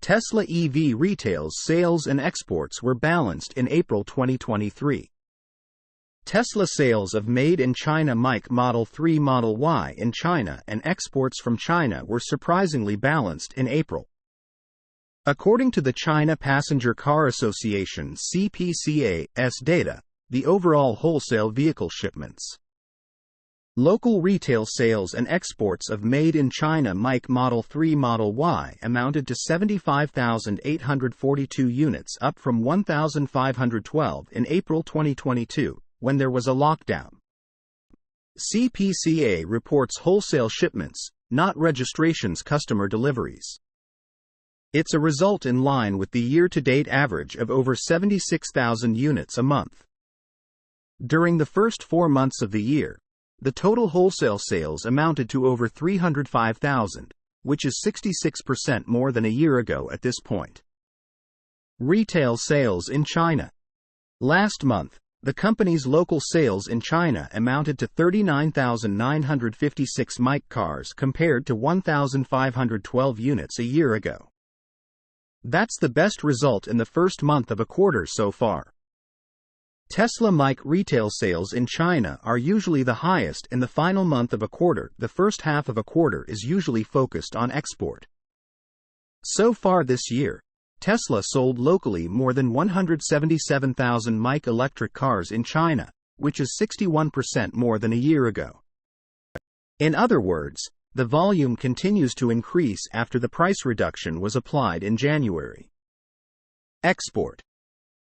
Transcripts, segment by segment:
Tesla EV retail's sales and exports were balanced in April 2023. Tesla sales of made-in-China Model 3 Model Y in China and exports from China were surprisingly balanced in April. According to the China Passenger Car Association (CPCA's) data, the overall wholesale vehicle shipments, local retail sales and exports of made-in-China Model 3 Model Y amounted to 75,842 units, up from 1,512 in April 2022, when there was a lockdown. CPCA reports wholesale shipments, not registrations, customer deliveries. It's a result in line with the year-to-date average of over 76,000 units a month. During the first 4 months of the year, the total wholesale sales amounted to over 305,000, which is 66% more than a year ago at this point. Retail sales in China. Last month, the company's local sales in China amounted to 39,956 cars compared to 1,512 units a year ago. That's the best result in the first month of a quarter so far. Tesla retail sales in China are usually the highest in the final month of a quarter. The first half of a quarter is usually focused on export. So far this year, Tesla sold locally more than 177,000 electric cars in China, which is 61% more than a year ago. In other words, the volume continues to increase after the price reduction was applied in January. Export.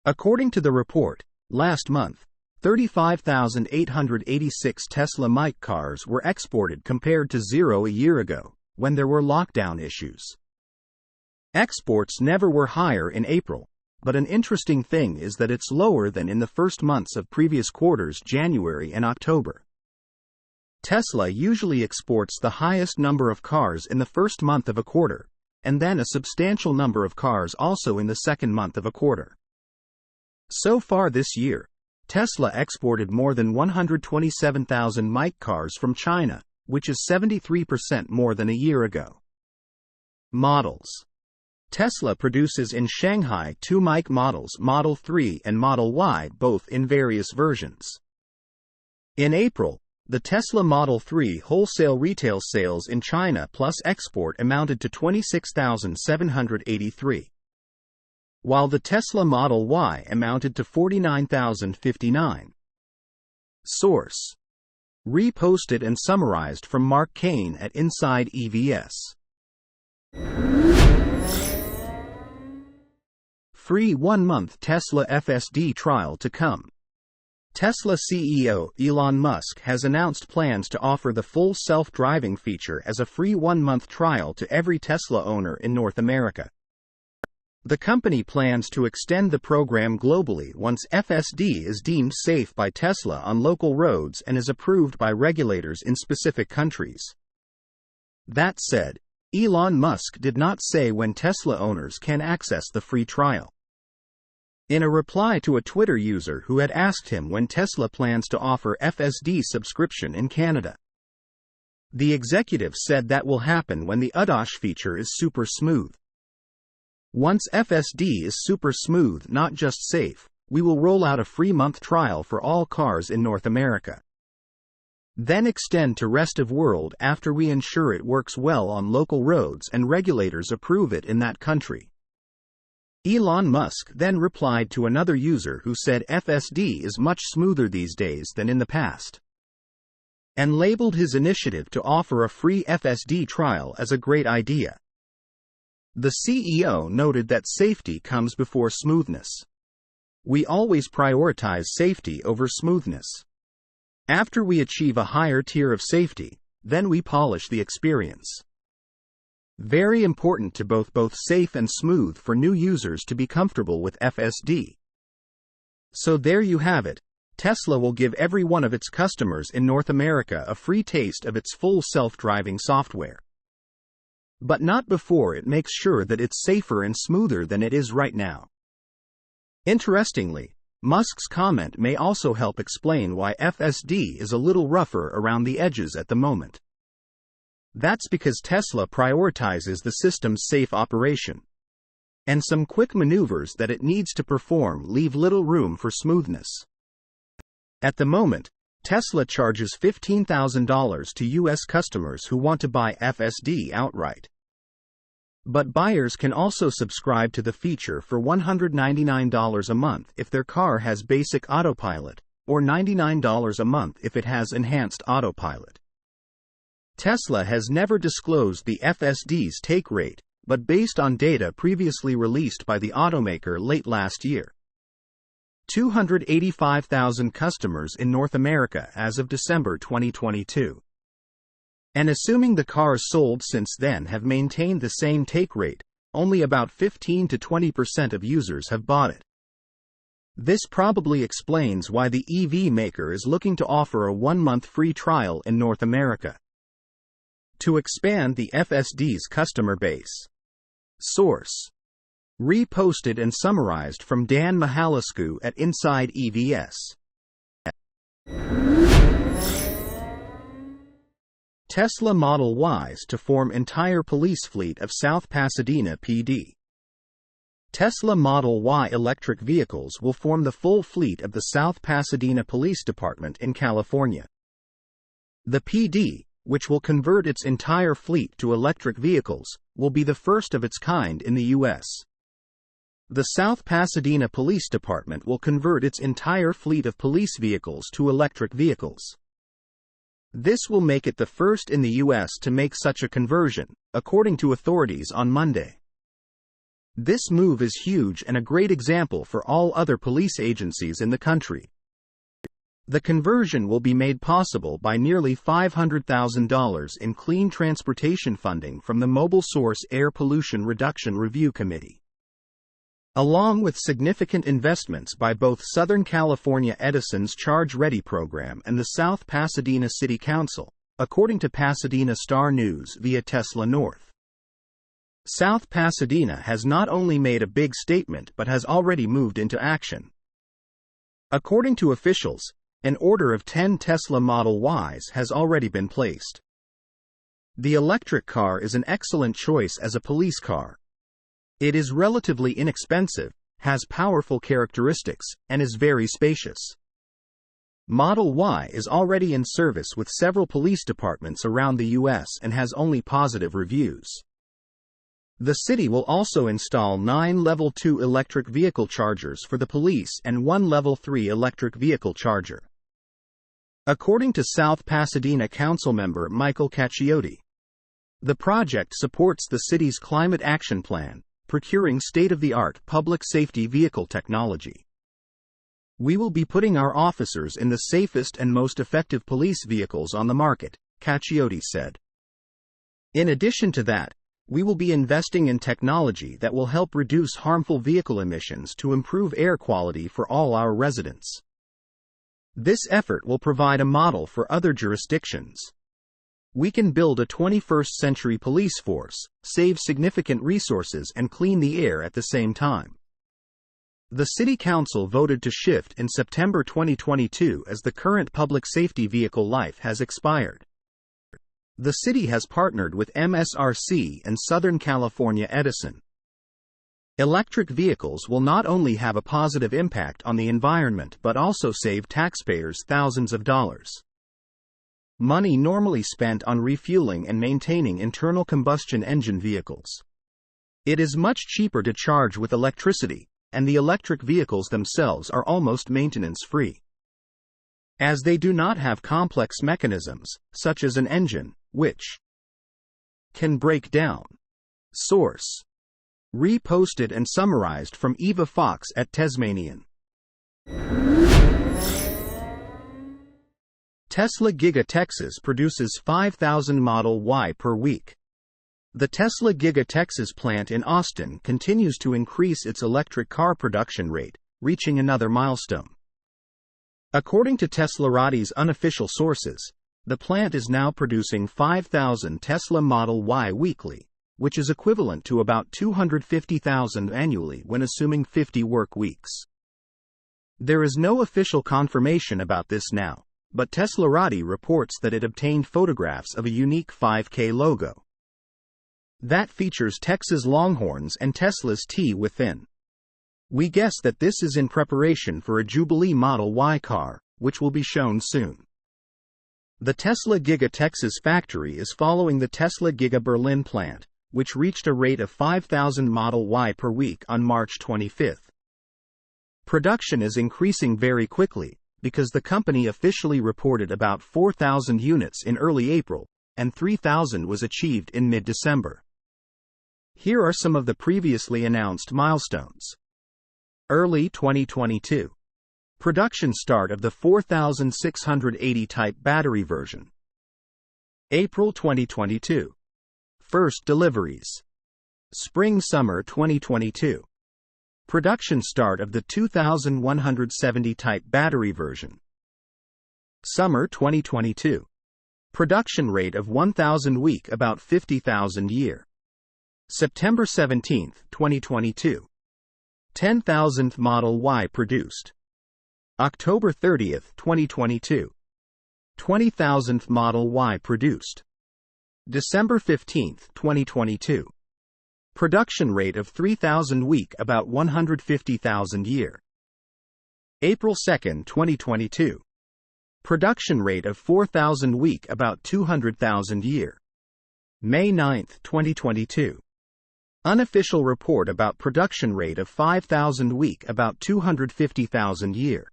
According to the report, last month, 35,886 Tesla cars were exported compared to 0 a year ago, when there were lockdown issues. Exports never were higher in April, but an interesting thing is that it's lower than in the first months of previous quarters, January and October. Tesla usually exports the highest number of cars in the first month of a quarter, and then a substantial number of cars also in the second month of a quarter. So far this year, Tesla exported more than 127,000 cars from China, which is 73% more than a year ago. Models. Tesla produces in Shanghai 2 models, Model 3 and Model Y, both in various versions. In April, the Tesla Model 3 wholesale retail sales in China plus export amounted to 26,783, while the Tesla Model Y amounted to 49,059. Source: reposted and summarized from Mark Kane at Inside EVS. Free 1-month Tesla FSD trial to come. Tesla CEO Elon Musk has announced plans to offer the full self-driving feature as a free 1-month trial to every Tesla owner in North America. The company plans to extend the program globally once FSD is deemed safe by Tesla on local roads and is approved by regulators in specific countries. That said, Elon Musk did not say when Tesla owners can access the free trial. In a reply to a Twitter user who had asked him when Tesla plans to offer FSD subscription in Canada, the executive said that will happen when the ADAS feature is super smooth. Once FSD is super smooth, not just safe, we will roll out a free month trial for all cars in North America. Then extend to rest of world after we ensure it works well on local roads and regulators approve it in that country. Elon Musk then replied to another user who said FSD is much smoother these days than in the past, and labeled his initiative to offer a free FSD trial as a great idea. The CEO noted that safety comes before smoothness. We always prioritize safety over smoothness. After we achieve a higher tier of safety, then we polish the experience. Very important to both safe and smooth for new users to be comfortable with FSD. So there you have it. Tesla will give every one of its customers in North America a free taste of its full self-driving software. But not before it makes sure that it's safer and smoother than it is right now. Interestingly, Musk's comment may also help explain why FSD is a little rougher around the edges at the moment. That's because Tesla prioritizes the system's safe operation. and some quick maneuvers that it needs to perform leave little room for smoothness. At the moment, Tesla charges $15,000 to U.S. customers who want to buy FSD outright. But buyers can also subscribe to the feature for $199 a month if their car has basic autopilot, or $99 a month if it has enhanced autopilot. Tesla has never disclosed the FSD's take rate, but based on data previously released by the automaker late last year, 285,000 customers in North America as of December 2022. And assuming the cars sold since then have maintained the same take rate, only about 15 to 20% of users have bought it. This probably explains why the EV maker is looking to offer a 1-month free trial in North America to expand the FSD's customer base. Source: reposted and summarized from Dan Mihalascu at Inside EVS. Tesla Model Ys to form entire police fleet of South Pasadena PD. Tesla Model Y electric vehicles will form the full fleet of the South Pasadena Police Department in California. The PD, which will convert its entire fleet to electric vehicles, will be the first of its kind in the U.S. The South Pasadena Police Department will convert its entire fleet of police vehicles to electric vehicles. This will make it the first in the U.S. to make such a conversion, according to authorities on Monday. This move is huge and a great example for all other police agencies in the country. The conversion will be made possible by nearly $500,000 in clean transportation funding from the Mobile Source Air Pollution Reduction Review Committee, along with significant investments by both Southern California Edison's Charge Ready program and the South Pasadena City Council, according to Pasadena Star News via Tesla North. South Pasadena has not only made a big statement but has already moved into action. According to officials, an order of 10 Tesla Model Ys has already been placed. The electric car is an excellent choice as a police car. It is relatively inexpensive, has powerful characteristics, and is very spacious. Model Y is already in service with several police departments around the U.S. and has only positive reviews. The city will also install 9 Level 2 electric vehicle chargers for the police and 1 Level 3 electric vehicle charger. According to South Pasadena Councilmember Michael Cacciotti, the project supports the city's climate action plan, procuring state-of-the-art public safety vehicle technology. We will be putting our officers in the safest and most effective police vehicles on the market, Cacciotti said. In addition to that, we will be investing in technology that will help reduce harmful vehicle emissions to improve air quality for all our residents. This effort will provide a model for other jurisdictions. We can build a 21st-century police force, save significant resources and clean the air at the same time. The City Council voted to shift in September 2022 as the current public safety vehicle life has expired. The city has partnered with MSRC and Southern California Edison. Electric vehicles will not only have a positive impact on the environment but also save taxpayers thousands of dollars. Money normally spent on refueling and maintaining internal combustion engine vehicles. It is much cheaper to charge with electricity, and the electric vehicles themselves are almost maintenance-free, as they do not have complex mechanisms, such as an engine, which can break down. Source: reposted and summarized from Eva Fox at Tasmanian. Tesla Giga Texas produces 5,000 Model Y per week. The Tesla Giga Texas plant in Austin continues to increase its electric car production rate, reaching another milestone. According to Teslarati's unofficial sources, the plant is now producing 5,000 Tesla Model Y weekly, which is equivalent to about 250,000 annually when assuming 50 work weeks. There is no official confirmation about this now, but Teslarati reports that it obtained photographs of a unique 5K logo. that features Texas Longhorns and Tesla's T within. We guess that this is in preparation for a Jubilee Model Y car, which will be shown soon. The Tesla Giga Texas factory is following the Tesla Giga Berlin plant, which reached a rate of 5,000 Model Y per week on March 25. Production is increasing very quickly, because the company officially reported about 4,000 units in early April, and 3,000 was achieved in mid-December. Here are some of the previously announced milestones. Early 2022. Production start of the 4680 type battery version. April 2022. First deliveries. Spring-summer 2022. Production start of the 2170 type battery version. Summer 2022. Production rate of 1,000 week, about 50,000 year. September 17, 2022. 10,000th Model Y produced. October 30, 2022. 20,000th Model Y produced. December 15, 2022. Production rate of 3,000 week, about 150,000 year. April 2, 2022. Production rate of 4,000 week, about 200,000 year. May 9, 2022. Unofficial report about production rate of 5,000 week, about 250,000 year.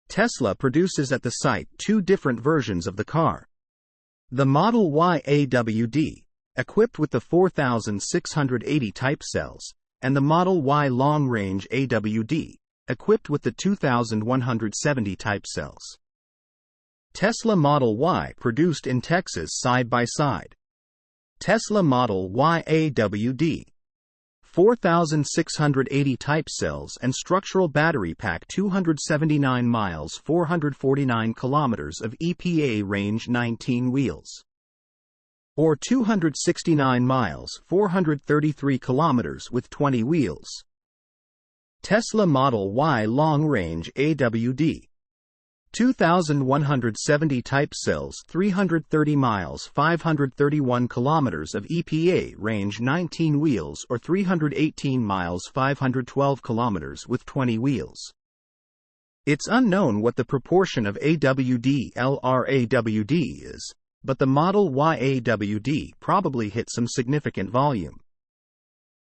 Tesla produces at the site two different versions of the car. The Model Y AWD, equipped with the 4680 type cells, and the Model Y Long Range AWD, equipped with the 2170 type cells. Tesla Model Y produced in Texas side by side. Tesla Model Y AWD, 4680 type cells and structural battery pack, 279 miles 449 kilometers of EPA range, 19 wheels. Or 269 miles 433 kilometers with 20 wheels. Tesla Model Y Long Range AWD, 2170 type cells, 330 miles 531 kilometers of EPA range, 19 wheels, or 318 miles 512 kilometers with 20 wheels. It's unknown what the proportion of AWD LRAWD is, but the Model Y AWD probably hit some significant volume,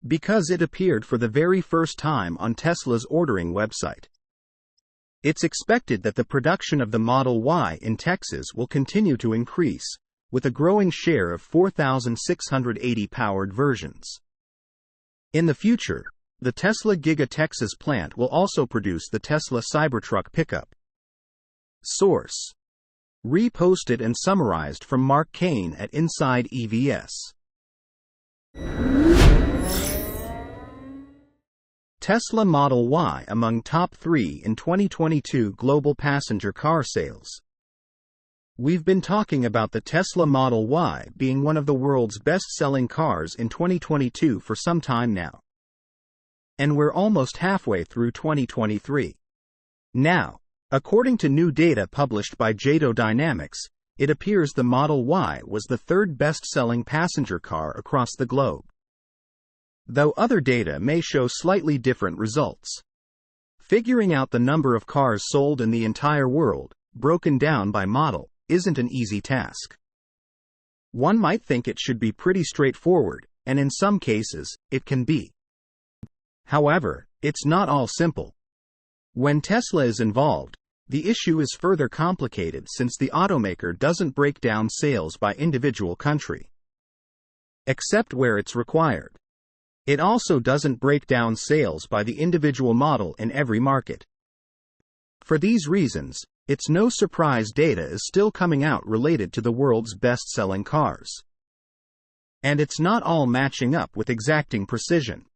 because it appeared for the very first time on Tesla's ordering website. It's expected that the production of the Model Y in Texas will continue to increase, with a growing share of 4680 powered versions. In the future, the Tesla Giga Texas plant will also produce the Tesla Cybertruck pickup. Source: reposted and summarized from Mark Kane at Inside EVS. Tesla Model Y among top 3 in 2022 global passenger car sales. We've been talking about the Tesla Model Y being one of the world's best-selling cars in 2022 for some time now. And we're almost halfway through 2023. Now, according to new data published by JATO Dynamics, it appears the Model Y was the third best-selling passenger car across the globe, though other data may show slightly different results. Figuring out the number of cars sold in the entire world, broken down by model, isn't an easy task. One might think it should be pretty straightforward, and in some cases, it can be. However, it's not all simple. When Tesla is involved, the issue is further complicated since the automaker doesn't break down sales by individual country, except where it's required. It also doesn't break down sales by the individual model in every market. For these reasons, it's no surprise data is still coming out related to the world's best-selling cars. And it's not all matching up with exacting precision.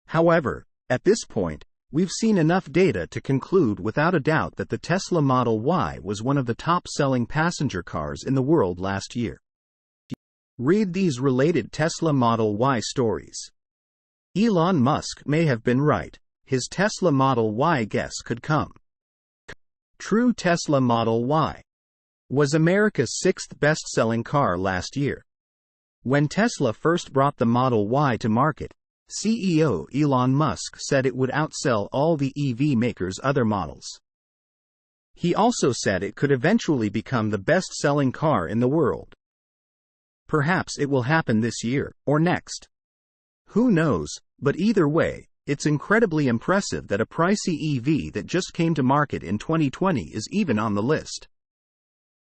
However, at this point, we've seen enough data to conclude without a doubt that the Tesla Model Y was one of the top-selling passenger cars in the world last year. Read these related Tesla Model Y stories. Elon Musk may have been right. His Tesla Model Y guess could come true. Tesla Model Y was America's 6th best-selling car last year. When Tesla first brought the Model Y to market, CEO Elon Musk said it would outsell all the EV makers' other models. He also said it could eventually become the best-selling car in the world. Perhaps it will happen this year, or next. Who knows, but either way, it's incredibly impressive that a pricey EV that just came to market in 2020 is even on the list.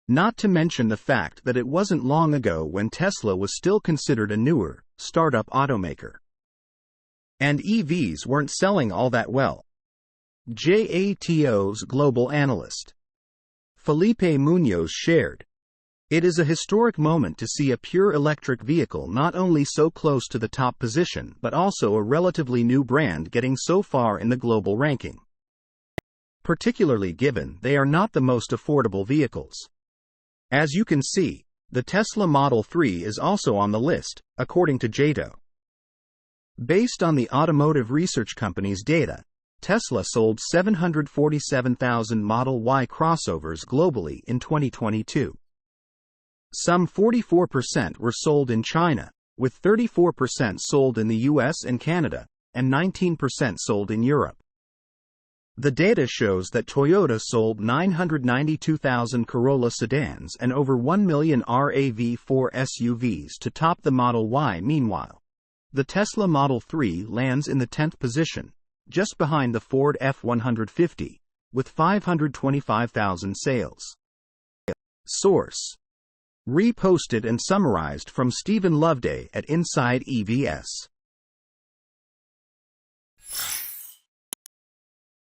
Not to mention the fact that it wasn't long ago when Tesla was still considered a newer, startup automaker. And EVs weren't selling all that well. JATO's global analyst Felipe Munoz shared, "It is a historic moment to see a pure electric vehicle not only so close to the top position but also a relatively new brand getting so far in the global ranking. Particularly given they are not the most affordable vehicles. As you can see, the Tesla Model 3 is also on the list, according to JATO." Based on the automotive research company's data, Tesla sold 747,000 Model Y crossovers globally in 2022. Some 44% were sold in China, with 34% sold in the US and Canada, and 19% sold in Europe. The data shows that Toyota sold 992,000 Corolla sedans and over 1 million RAV4 SUVs to top the Model Y. Meanwhile, the Tesla Model 3 lands in the 10th position, just behind the Ford F-150, with 525,000 sales. Source: reposted and summarized from Stephen Loveday at Inside EVS.